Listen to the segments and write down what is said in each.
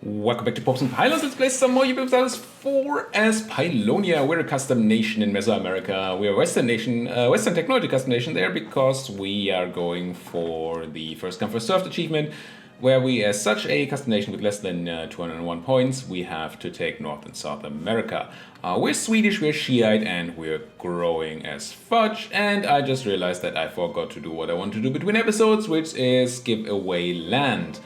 Welcome back to Pops and Pilots. Let's play some more EUIV Universalis 4 as Pylonia. We're a custom nation in Mesoamerica. We're a Western nation, Western technology custom nation there because we are going for the first come first served achievement, where we, as such a custom nation with less than 201 points, we have to take North and South America. We're Swedish, we're Shiite, and we're growing as fudge. And I just realized that I forgot to do what I want to do between episodes, which is give away land.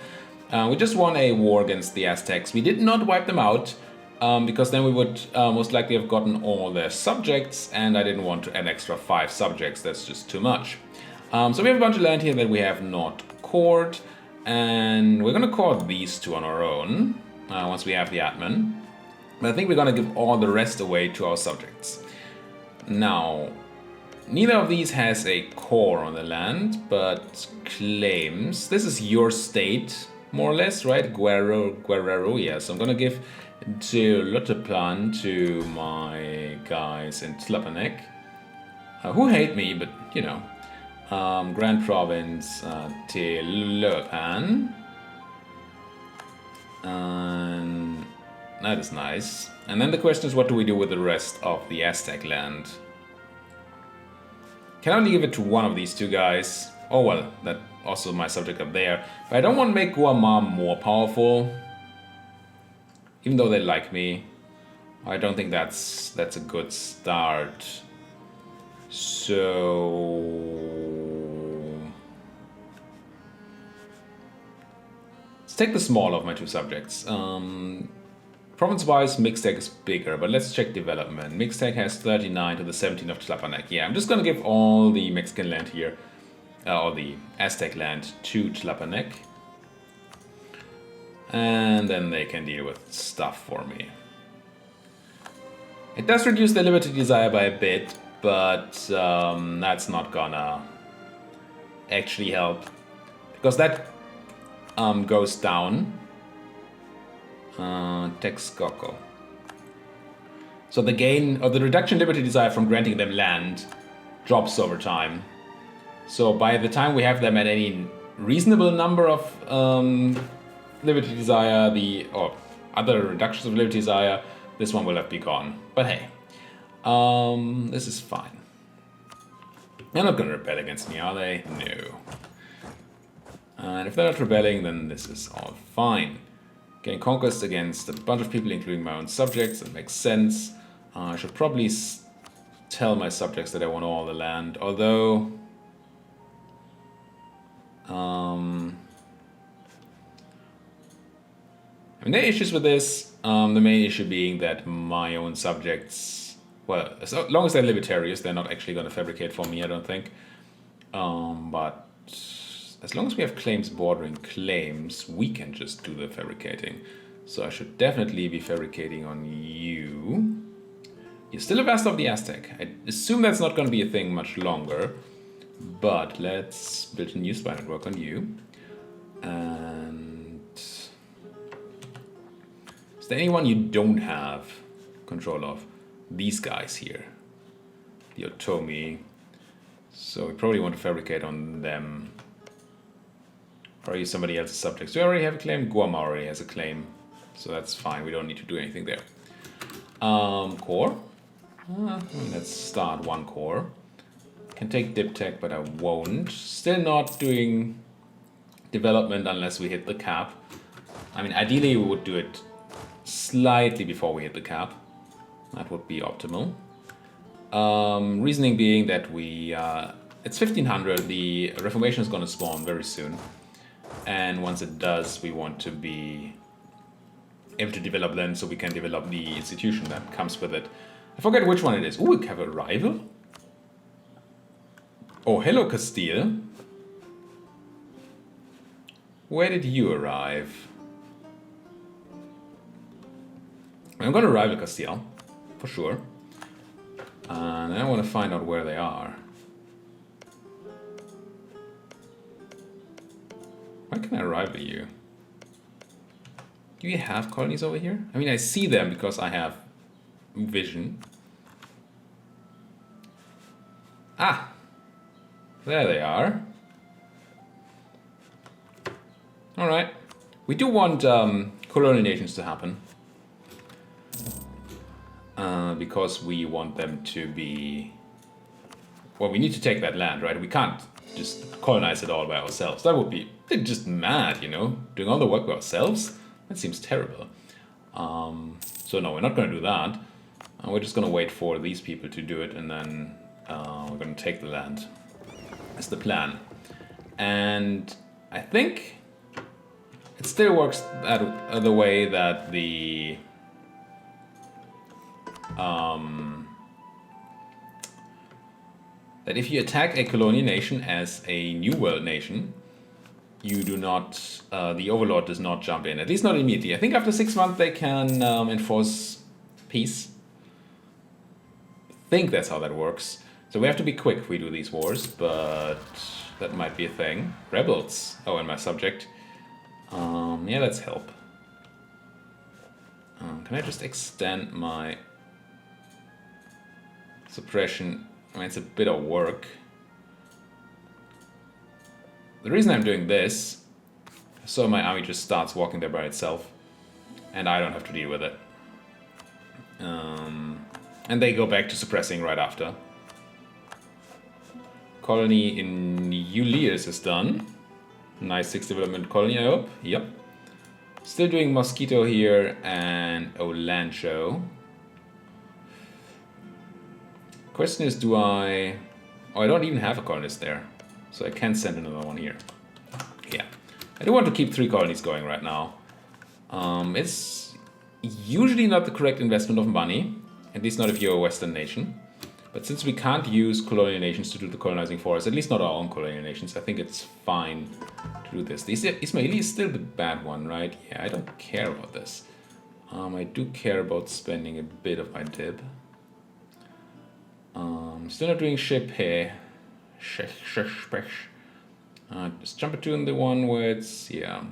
We just won a war against the Aztecs. We did not wipe them out, because then we would most likely have gotten all their subjects, and I didn't want to add extra 5 subjects, that's just too much. So we have a bunch of land here that we have not cored, and we're going to core these two on our own, once we have the admin. But I think we're going to give all the rest away to our subjects. Now, neither of these has a core on the land, but claims. This is your state, more or less, right? Guerrero, yes. I'm gonna give to Lotteplan to my guys in Tlapanek, who hate me, but you know. Grand Province, Telopan. And that is nice. And then the question is, what do we do with the rest of the Aztec land? Can only give it to one of these two guys. Oh well, that also my subject up there. But I don't want to make Guamam more powerful. Even though they like me. I don't think that's a good start. So let's take the smaller of my two subjects. Province-wise, Mixtec is bigger, but let's check development. Mixtec has 39 to the 17 of Tlapanek. Yeah, I'm just gonna give all the Mexican land here, or the Aztec land, to Tlapanek. And then they can deal with stuff for me. It does reduce the liberty desire by a bit, but that's not gonna actually help. Because that goes down. Texcoco. So the gain or the reduction liberty desire from granting them land drops over time. So by the time we have them at any reasonable number of liberty desire, or other reductions of liberty desire, this one will have be gone. But hey, this is fine. They're not gonna rebel against me, are they? No. And if they're not rebelling, then this is all fine. Gain conquest against a bunch of people, including my own subjects. That makes sense. I should probably tell my subjects that I want all the land, although I mean, there are issues with this. The main issue being that my own subjects, well, as long as they're libertarians, they're not actually going to fabricate for me, I don't think. But as long as we have claims bordering claims, we can just do the fabricating. So I should definitely be fabricating on you. You're still a vassal of the Aztec. I assume that's not going to be a thing much longer. But let's build a new spy network on you. And is there anyone you don't have control of? These guys here. The Otomi. So we probably want to fabricate on them. Or are you somebody else's subjects? Do I already have a claim? Guam already has a claim. So that's fine. We don't need to do anything there. Core. Let's start one core. Can take Diptech, but I won't. Still not doing development unless we hit the cap. I mean, ideally we would do it slightly before we hit the cap. That would be optimal. Reasoning being that we... it's 1500. The Reformation is going to spawn very soon. And once it does, we want to be able to develop land so we can develop the institution that comes with it. I forget which one it is. Ooh, we have a rival? Oh, hello, Castile. Where did you arrive? I'm going to rival Castile, for sure. And I want to find out where they are. Why can I rival you? Do you have colonies over here? I mean, I see them because I have vision. Ah! There they are. Alright. We do want colonial nations to happen. Because we want them to be... Well, we need to take that land, right? We can't just colonize it all by ourselves. That would be just mad, you know? Doing all the work by ourselves? That seems terrible. So no, we're not going to do that. We're just going to wait for these people to do it, and then we're going to take the land. That's the plan. And I think it still works that, the way that the... that if you attack a colonial nation as a New World nation, you do not, the Overlord does not jump in, at least not immediately. I think after 6 months they can enforce peace. I think that's how that works. So we have to be quick if we do these wars, but that might be a thing. Rebels. Oh, and my subject. Yeah, let's help. Can I just extend my suppression? I mean, it's a bit of work. The reason I'm doing this, so my army just starts walking there by itself, and I don't have to deal with it. And they go back to suppressing right after. Colony in EUIV is done. Nice 6 development colony, I hope. Yep. Still doing Mosquito here and Olancho. Question is, do I... Oh, I don't even have a colonist there. So I can send another one here. Yeah. I do want to keep 3 colonies going right now. It's usually not the correct investment of money. At least not if you're a Western nation. But since we can't use colonial nations to do the colonizing for us, at least not our own colonial nations, I think it's fine to do this. The Ismaili is still the bad one, right? Yeah, I don't care about this. I do care about spending a bit of my dib. Still not doing ship here. Just jump it to in the one where it's, yeah.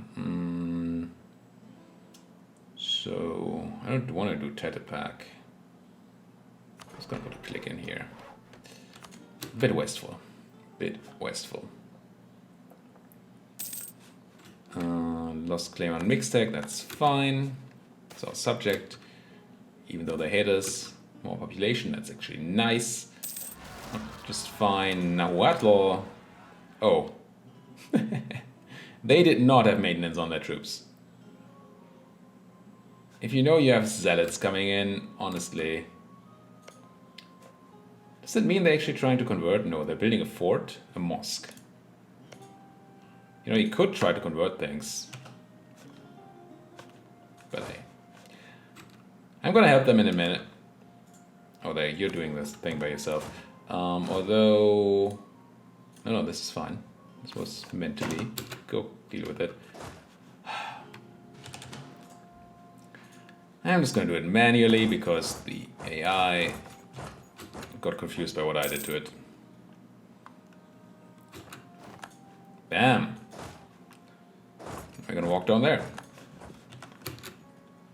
So, I don't want to do Tetapack. I'm just gonna put a click in here. Bit wasteful. Lost claim on Mixtech, that's fine. It's our subject. Even though they hate us. More population, that's actually nice. Just fine. Now Watlaw. Oh. They did not have maintenance on their troops. If you know you have zealots coming in, honestly. Does that mean they're actually trying to convert? No, they're building a fort, a mosque. You know, you could try to convert things. But hey. I'm gonna help them in a minute. Oh, there, you're doing this thing by yourself. Although... No, this is fine. This was meant to be. Go deal with it. I'm just going to do it manually because the AI got confused by what I did to it. Bam! I'm going to walk down there.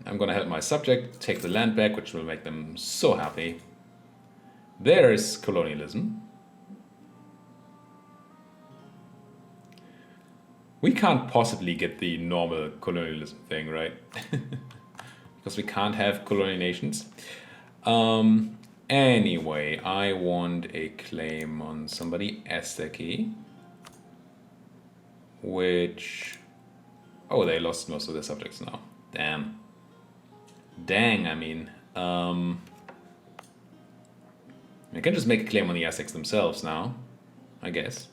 I'm going to help my subject take the land back, which will make them so happy. There's colonialism. We can't possibly get the normal colonialism thing, right? Because we can't have colonial nations. Anyway, I want a claim on somebody, Azteki. Which... Oh, they lost most of their subjects now. Damn. Dang, I mean. I can just make a claim on the Aztecs themselves now, I guess.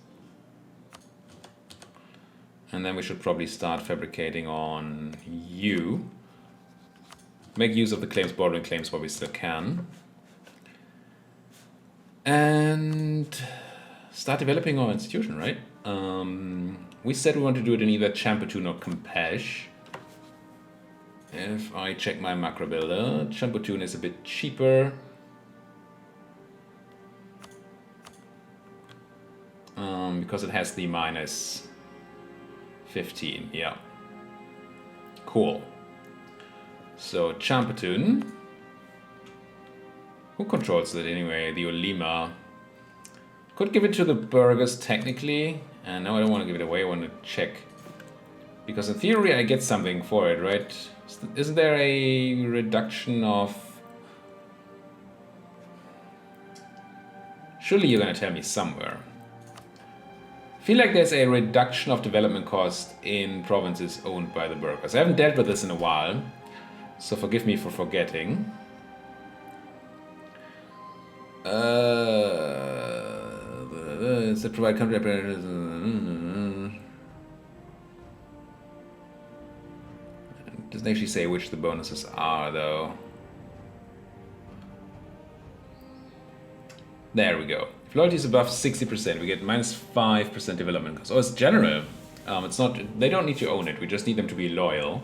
And then we should probably start fabricating on you. Make use of the claims, bordering claims while we still can. And start developing our institution, right? We said we want to do it in either Champatoon or Campeche. If I check my macro builder, Champatoon is a bit cheaper. Because it has the minus 15, yeah. Cool. So Champatoon. Who controls it anyway? The Olima. Could give it to the burghers technically. And now I don't want to give it away, I want to check. Because in theory I get something for it, right? Isn't there a reduction of... Surely you're going to tell me somewhere. I feel like there's a reduction of development cost in provinces owned by the burghers. I haven't dealt with this in a while, so forgive me for forgetting. Does it provide country operators? It doesn't actually say which the bonuses are, though. There we go. If loyalty is above 60%, we get minus 5% development cost. Oh, it's general. It's not. They don't need to own it. We just need them to be loyal.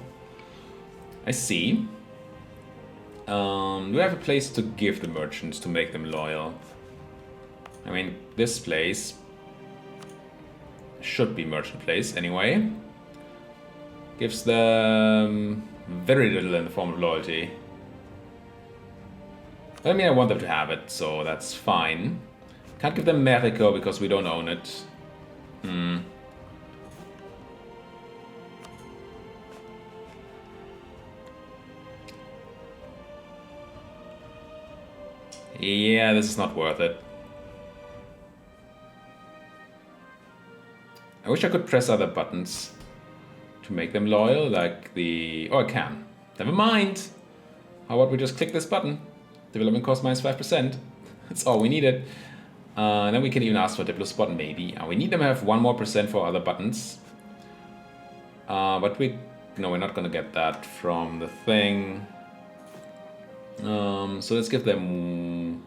I see. Do we have a place to give the merchants to make them loyal? I mean, this place should be merchant place anyway. Gives them very little in the form of loyalty. I mean, I want them to have it, so that's fine. Can't give them Mexico because we don't own it. Yeah, this is not worth it. I wish I could press other buttons to make them loyal, like the... Oh, I can. Never mind. How about we just click this button? Development cost minus 5%. That's all we needed. And then we can even ask for Diplo spot, maybe. We need them to have 1% more for other buttons. But no, we're not going to get that from the thing. So let's give them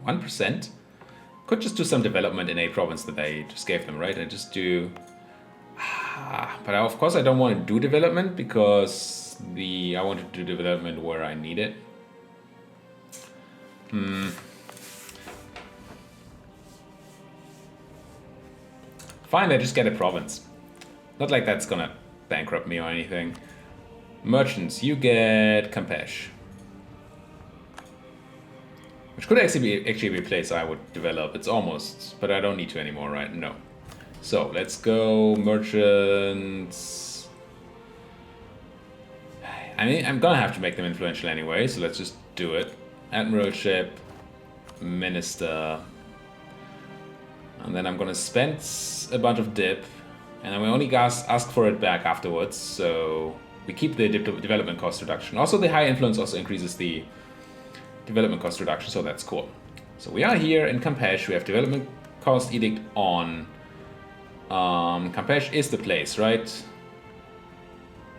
1%. Could just do some development in a province that I just gave them, right? I just do... But of course I don't want to do development because I want to do development where I need it. Fine, I just get a province. Not like that's gonna bankrupt me or anything. Merchants, you get Campeche. Which could actually be a place I would develop. It's almost, but I don't need to anymore, right? No. So let's go merchants. I mean, I'm gonna have to make them influential anyway, so let's just do it. Admiralship, minister, and then I'm gonna spend a bunch of dip, and then we only ask for it back afterwards. So we keep the development cost reduction. Also, the high influence also increases the development cost reduction, so that's cool. So we are here in Campeche. We have development cost edict on. Campeche is the place, right?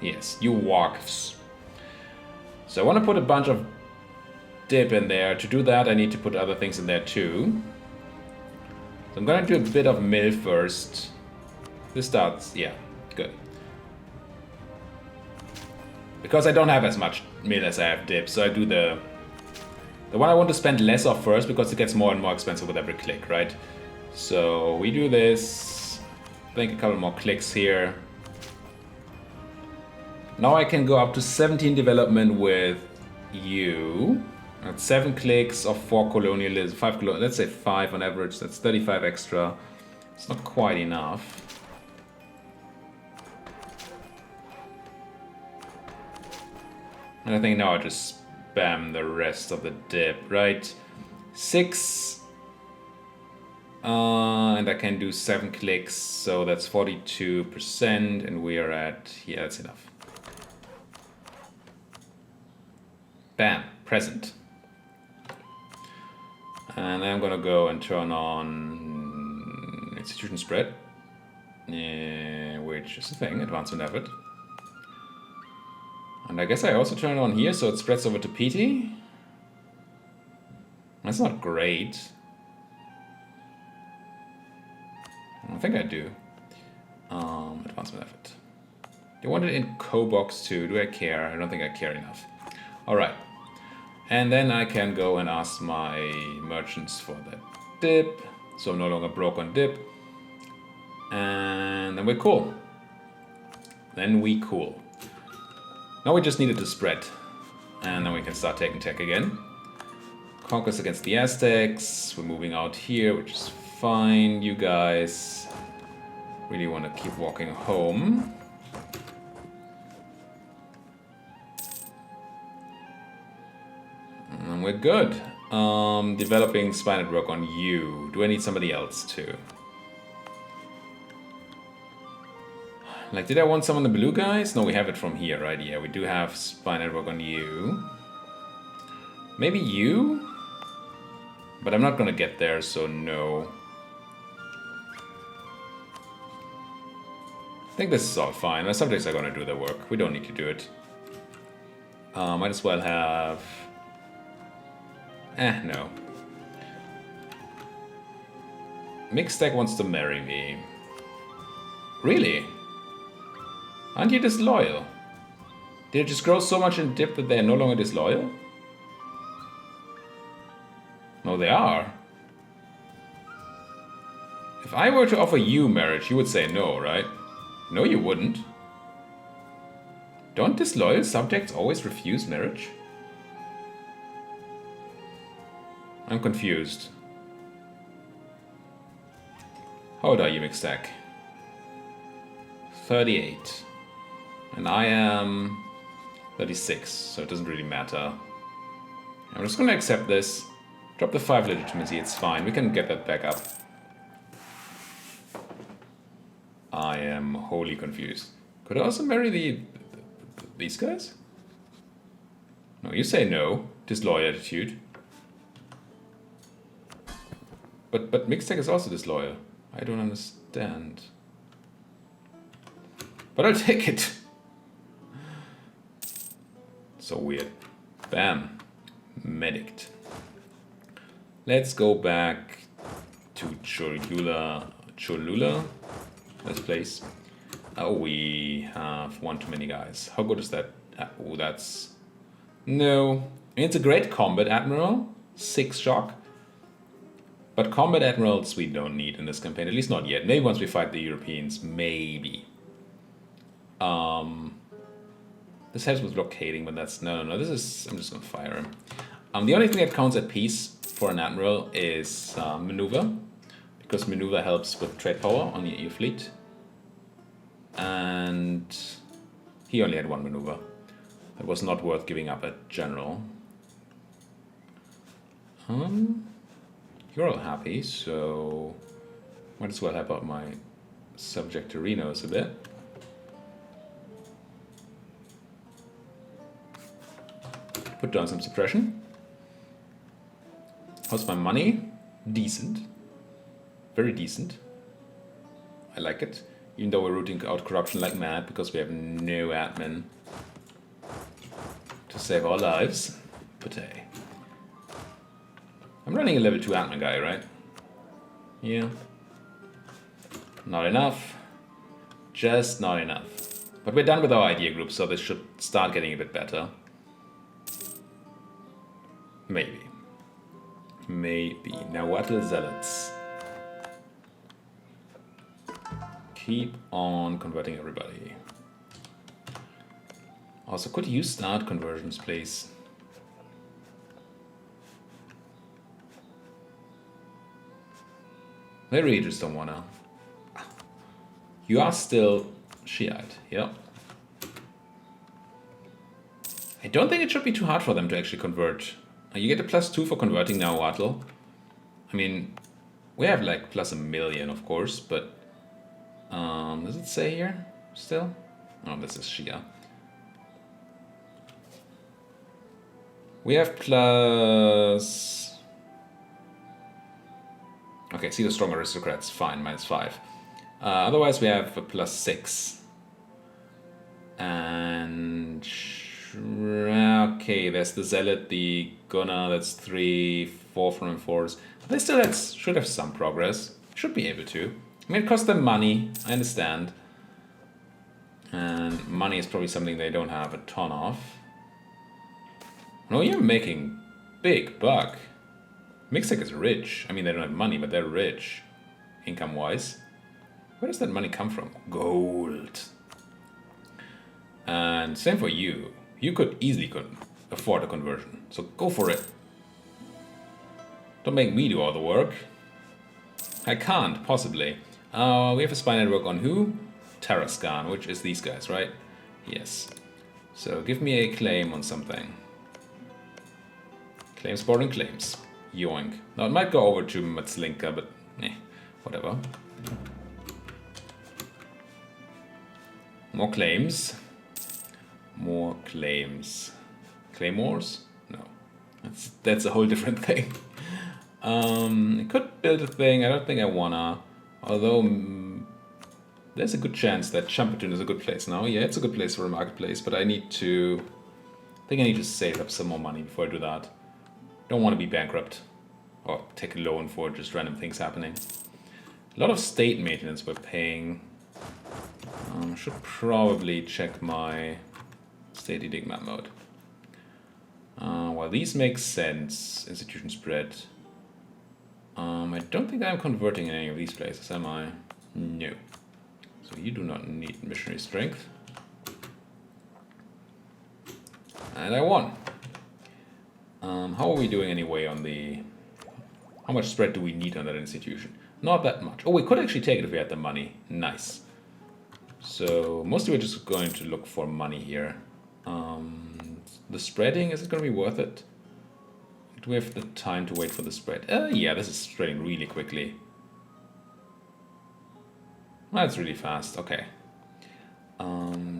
Yes, you walks. So I want to put a bunch of dip in there. To do that, I need to put other things in there too. So I'm gonna do a bit of mill first. This starts, yeah, good. Because I don't have as much mill as I have dip, so I do the one I want to spend less of first because it gets more and more expensive with every click, right? So we do this, I think a couple more clicks here. Now I can go up to 17 development with you. That's 7 clicks of 4 colonialism, 5 let's say 5 on average, that's 35 extra. It's not quite enough. And I think now I just spam the rest of the dip, right? 6. And I can do 7 clicks, so that's 42%, and we are at, yeah, that's enough. Bam, present. And I'm gonna go and turn on institution spread, which is a thing, advancement effort. And I guess I also turn it on here, so it spreads over to PT. That's not great. I think I do. Advancement effort. You want it in co-box too. Do I care? I don't think I care enough. Alright. And then I can go and ask my merchants for that dip. So I'm no longer broke on dip. And then we're cool. Now we just needed to spread. And then we can start taking tech again. Conquest against the Aztecs. We're moving out here, which is fine. You guys really want to keep walking home. we're good. Developing spy network on you. Do I need somebody else too? Like, did I want some on the blue guys? No, we have it from here, right? Yeah, we do have spy network on you. Maybe you? But I'm not gonna get there, so no. I think this is all fine. My subjects are gonna do the work. We don't need to do it. Might as well have... no. Mixtech wants to marry me. Really? Aren't you disloyal? Did it just grow so much in dip that they are no longer disloyal? No, they are. If I were to offer you marriage, you would say no, right? No, you wouldn't. Don't disloyal subjects always refuse marriage? I'm confused. How old are you, Mixtech? 38. And I am 36, so it doesn't really matter. I'm just gonna accept this. Drop the 5 legitimacy, it's fine. We can get that back up. I am wholly confused. Could I also marry these guys? No, you say no. Disloyal attitude. But Mixtech is also disloyal. I don't understand. But I'll take it. So weird. Bam. Medicked. Let's go back to Cholula. This place. Oh, we have one too many guys. How good is that? Oh, that's... No. I mean, it's a great combat admiral. 6 shock. But combat admirals we don't need in this campaign. At least not yet. Maybe once we fight the Europeans. Maybe. This helps with blockading, but that's... No. This is... I'm just going to fire him. The only thing that counts at peace for an admiral is maneuver. Because maneuver helps with trade power on the EU fleet. And... he only had 1 maneuver. It was not worth giving up a general. You're all happy, so... might as well help out my subjectorinos a bit. Put down some suppression. How's my money? Decent. Very decent. I like it. Even though we're rooting out corruption like mad because we have no admin to save our lives. But hey. I'm running a level 2 admin guy, right? Yeah. Not enough. Just not enough. But we're done with our idea group, so this should start getting a bit better. Maybe. Maybe. Now what are zealots? Keep on converting everybody. Also, could you start conversions, please? They really just don't wanna. You are still Shiite, yeah. I don't think it should be too hard for them to actually convert. You get a +2 for converting now, Wattle. I mean, we have like +1,000,000, of course, but does it say here still? Oh, this is Shia. We have plus... okay, see the strong aristocrats, fine, -5. Otherwise we have a +6. And... okay, there's the zealot, the gunner, that's 3, 4 from M4s. But they still should have some progress. Should be able to. I mean, it costs them money, I understand. And money is probably something they don't have a ton of. No, you're making big buck. Mixtech is rich. I mean, they don't have money, but they're rich, income-wise. Where does that money come from? Gold. And same for you. You could easily afford a conversion, so go for it. Don't make me do all the work. I can't, possibly. We have a spy network on who? Tarascan, which is these guys, right? Yes. So give me a claim on something. Claims, boarding claims. Yoink. Now it might go over to Matslinka, but whatever. More claims. More claims. Claymores? No. That's a whole different thing. I could build a thing. I don't think I wanna. Although there's a good chance that Champerton is a good place now. Yeah, it's a good place for a marketplace, but I think I need to save up some more money before I do that. Don't want to be bankrupt or take a loan for just random things happening. A lot of state maintenance we're paying. Should probably check my state edict map mode. While these make sense, institution spread. I don't think I'm converting in any of these places, am I? No. So you do not need missionary strength. And I won. How are we doing anyway on the... How much spread do we need on that institution? Not that much. Oh, we could actually take it if we had the money. Nice. So mostly we're just going to look for money here. The spreading, is it going to be worth it? Do we have the time to wait for the spread? Yeah, this is spreading really quickly. That's really fast. Okay.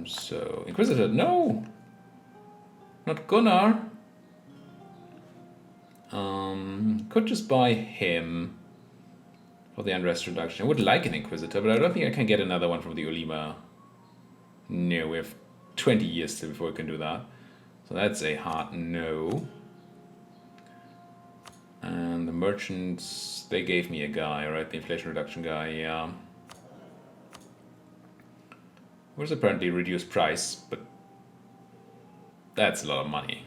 So Inquisitor, no, not Gunnar. Could just buy him for the unrest reduction. I would like an Inquisitor, but I don't think I can get another one from the Ulima. No, we have 20 years still before we can do that. So that's a hard no. And the merchants, they gave me a guy, right? The inflation reduction guy, yeah. Was apparently reduced price, but that's a lot of money.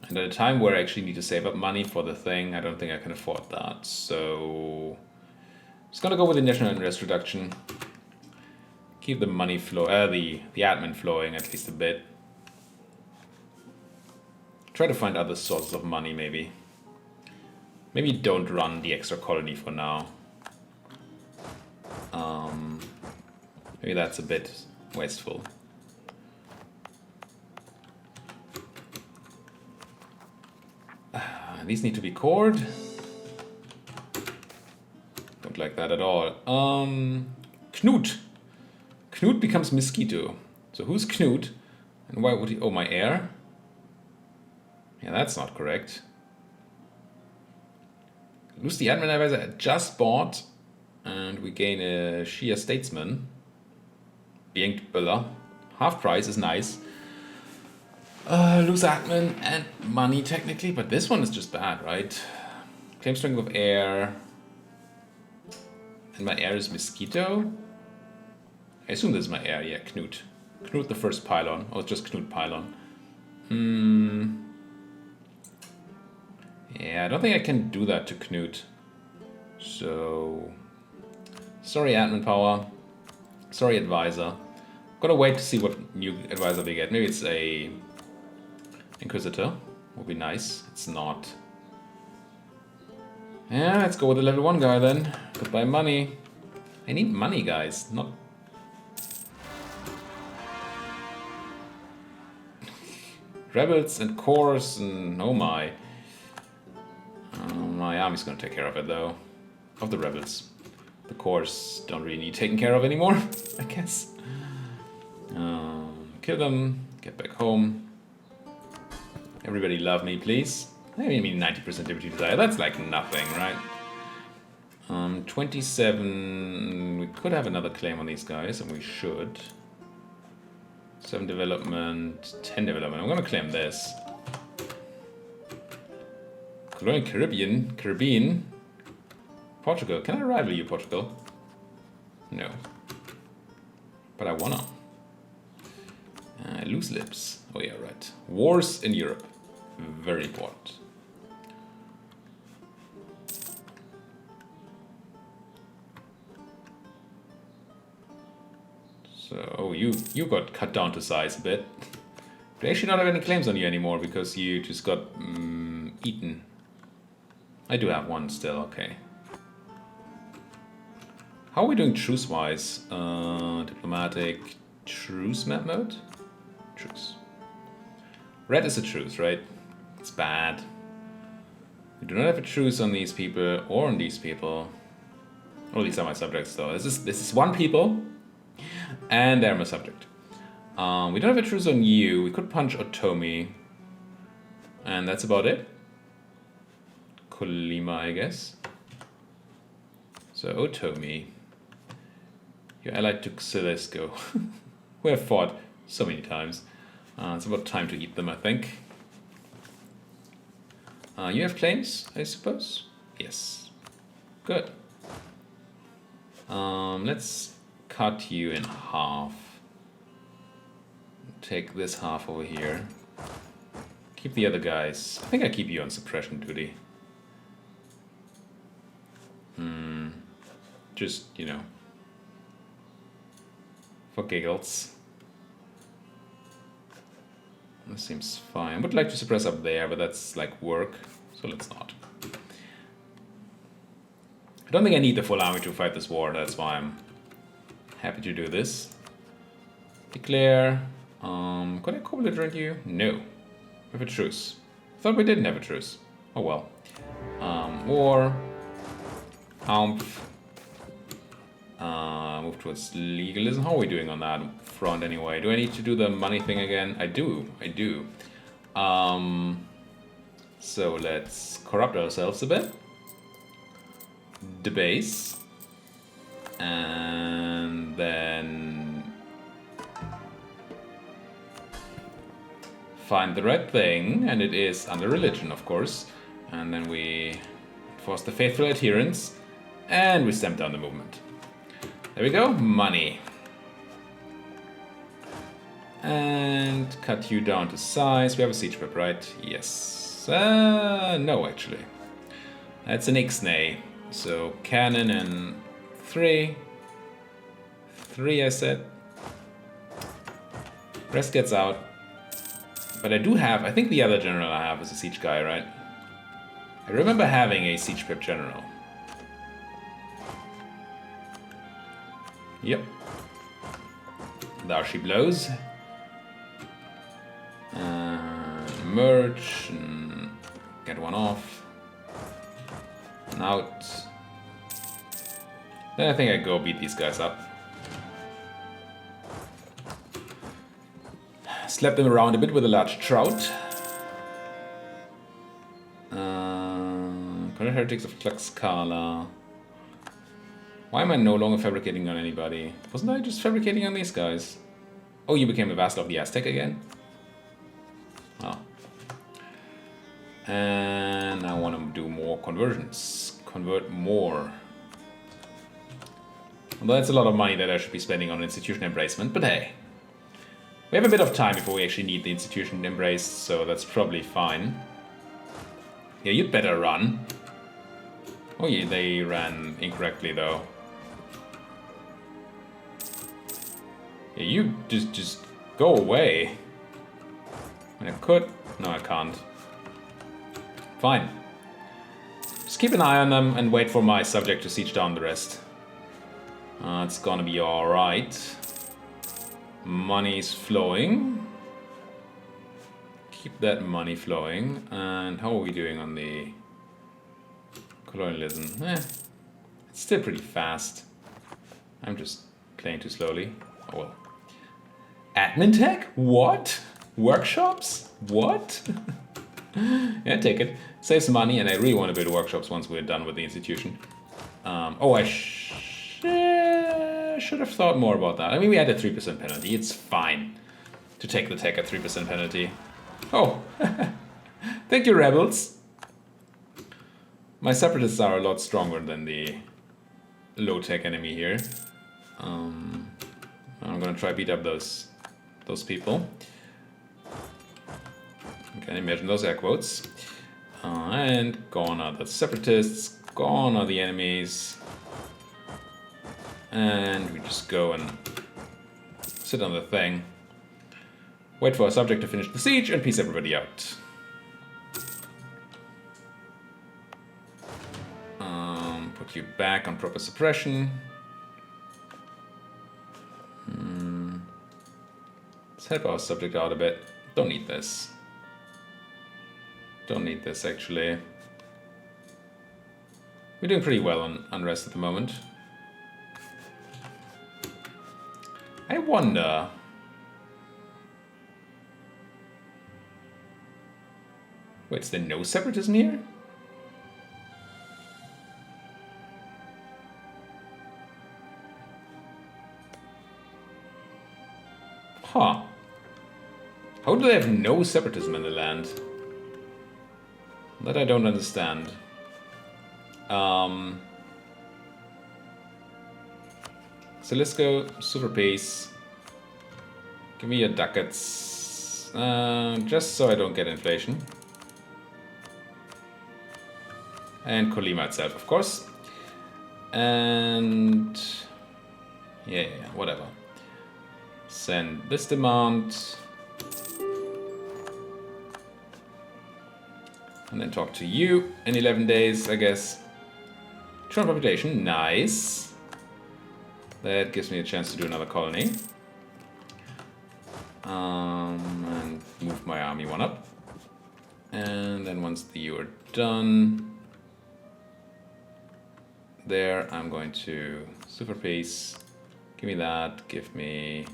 And at a time where I actually need to save up money for the thing, I don't think I can afford that. So I'm just gonna go with the national unrest reduction. Keep the money flow, the admin flowing at least a bit. Try to find other sources of money, maybe. Maybe don't run the extra colony for now. Maybe that's a bit wasteful. These need to be cored. Don't like that at all. Knut. Knut becomes Mosquito. So who's Knut? And why would he... Oh, my heir? Yeah, that's not correct. Lose the admin advisor I just bought. And we gain a Shia statesman. Yanked Billa. Half price is nice. Lose admin and money technically, but this one is just bad, right? Claim strength of heir. And my heir is Mosquito. I assume this is my heir, yeah, Knut. Knut the first pylon. Oh, it's just Knut pylon. Yeah, I don't think I can do that to Knut. So... Sorry, admin power. Sorry, advisor. Gotta wait to see what new advisor we get. Maybe it's a... Inquisitor. Would be nice. It's not. Yeah, let's go with the level 1 guy then. Goodbye money. I need money, guys. Not... Rebels and cores and... Oh my. My army's gonna take care of it though. Of the rebels. The cores don't really need taken care of anymore, I guess. Kill them. Get back home. Everybody love me, please. I mean 90% liberty desire. That's like nothing, right? 27... We could have another claim on these guys, and we should. 7 development, 10 development. I'm gonna claim this. Colonial Caribbean. Portugal. Can I rival you, Portugal? No. But I wanna. Loose lips. Oh yeah, right. Wars in Europe. Very important. So, oh, you got cut down to size a bit. But I actually not have any claims on you anymore because you just got eaten. I do have one still, okay. How are we doing truce-wise? Diplomatic truce map mode? Truce. Red is a truce, right? It's bad. We do not have a truce on these people or on these people. Oh, these are my subjects though. This is one people, and they're my subject. We don't have a truce on you. We could punch Otomi, and that's about it. Kolima, I guess. So Otomi, you're allied to Xalisco. We have fought so many times. It's about time to eat them, I think. You have claims, I suppose? Yes. Good. Let's cut you in half. Take this half over here. Keep the other guys. I think I keep you on suppression duty. Just, you know, for giggles. This seems fine. Would like to suppress up there, but that's like work, so let's not. I don't think I need the full army to fight this war, that's why I'm happy to do this. Declare. Could I co-belligerent you? No. We have a truce. I thought we didn't have a truce. Oh well. War. Move towards legalism. How are we doing on that front anyway? Do I need to do the money thing again? I do. So let's corrupt ourselves a bit. Debase. And then find the right thing, and it is under religion, of course. And then we force the faithful adherents, and we stamp down the movement. There we go, money. And cut you down to size. We have a siege pip, right? Yes. No, actually. That's an Ixnay. So cannon and 3. 3, I said. Rest gets out. But I do have, I think the other general I have is a siege guy, right? I remember having a siege pip general. Yep. There she blows. Merge and get one off. And out. Then I think I go beat these guys up. Slap them around a bit with a large trout. Current heretics of Tlaxcala. Why am I no longer fabricating on anybody? Wasn't I just fabricating on these guys? Oh, you became a vassal of the Aztec again? Oh. And I want to do more conversions. Convert more. Although that's a lot of money that I should be spending on institution embracement, but hey. We have a bit of time before we actually need the institution embraced, so that's probably fine. Yeah, you'd better run. Oh yeah, they ran incorrectly though. Yeah, you just go away. I could. No, I can't. Fine. Just keep an eye on them and wait for my subject to siege down the rest. It's gonna be alright. Money's flowing. Keep that money flowing. And how are we doing on the colonialism? It's still pretty fast. I'm just playing too slowly. Oh well. Admin tech? What? Workshops? What? Yeah, take it. Saves money, and I really want to build workshops once we're done with the institution. I should have thought more about that. I mean, we had a 3% penalty. It's fine to take the tech at 3% penalty. Oh, thank you, rebels. My separatists are a lot stronger than the low-tech enemy here. I'm gonna try beat up those people. Okay, imagine those air quotes. And gone are the separatists, gone are the enemies. And we just go and sit on the thing. Wait for our subject to finish the siege and peace everybody out. Put you back on proper suppression. Let's help our subject out a bit. Don't need this. Don't need this, actually. We're doing pretty well on unrest at the moment. I wonder... Wait, is there no separatism here? Huh. How do they have no separatism in the land? That I don't understand. So let's go super pace. Give me your ducats. Just so I don't get inflation. And Colima itself, of course. And yeah, whatever. Send this demand. And then talk to you in 11 days, I guess. Turn population, nice. That gives me a chance to do another colony. And move my army one up. And then once you are done, there I'm going to super pace. Give me that, give me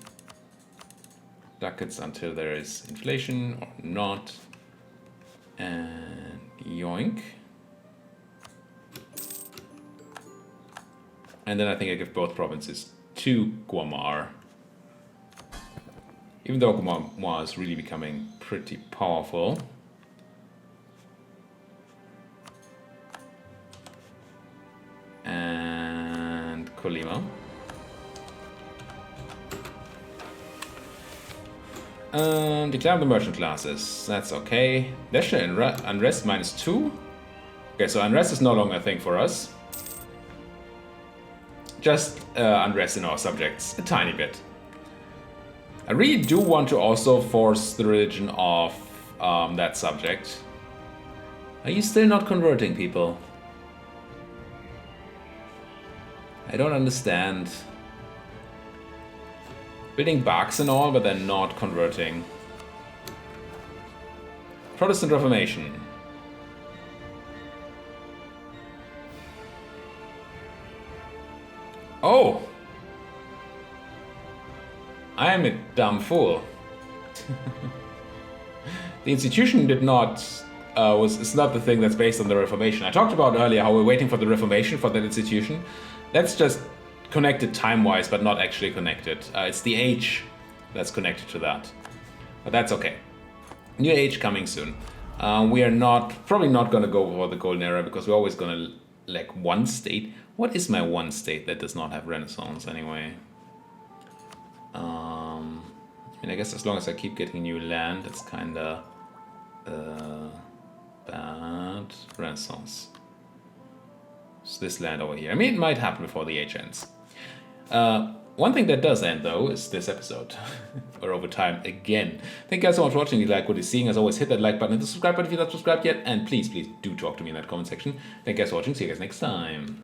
ducats until there is inflation or not. And yoink. And then I think I give both provinces to Guamar. Even though Guamar is really becoming pretty powerful. And Colima. Declare the merchant classes. That's okay. National unrest -2. Okay, so unrest is no longer a thing for us. Just unrest in our subjects a tiny bit. I really do want to also force the religion of that subject. Are you still not converting people? I don't understand. Building barks and all, but they're not converting. Protestant Reformation. Oh! I am a dumb fool. The institution did not... it's not the thing that's based on the Reformation. I talked about earlier how we're waiting for the Reformation for that institution. That's just connected time-wise, but not actually connected. It's the age that's connected to that. But that's okay. New age coming soon. We are probably not going to go for the golden era because we're always going to lack one state. What is my one state that does not have Renaissance anyway? I mean, I guess as long as I keep getting new land, it's kind of bad. Renaissance. It's this land over here. I mean, it might happen before the age ends. One thing that does end, though, is this episode. Or over time again. Thank you guys so much for watching. If you like what you're seeing, as always, hit that like button and the subscribe button if you're not subscribed yet. And please do talk to me in that comment section. Thank you guys for watching. See you guys next time.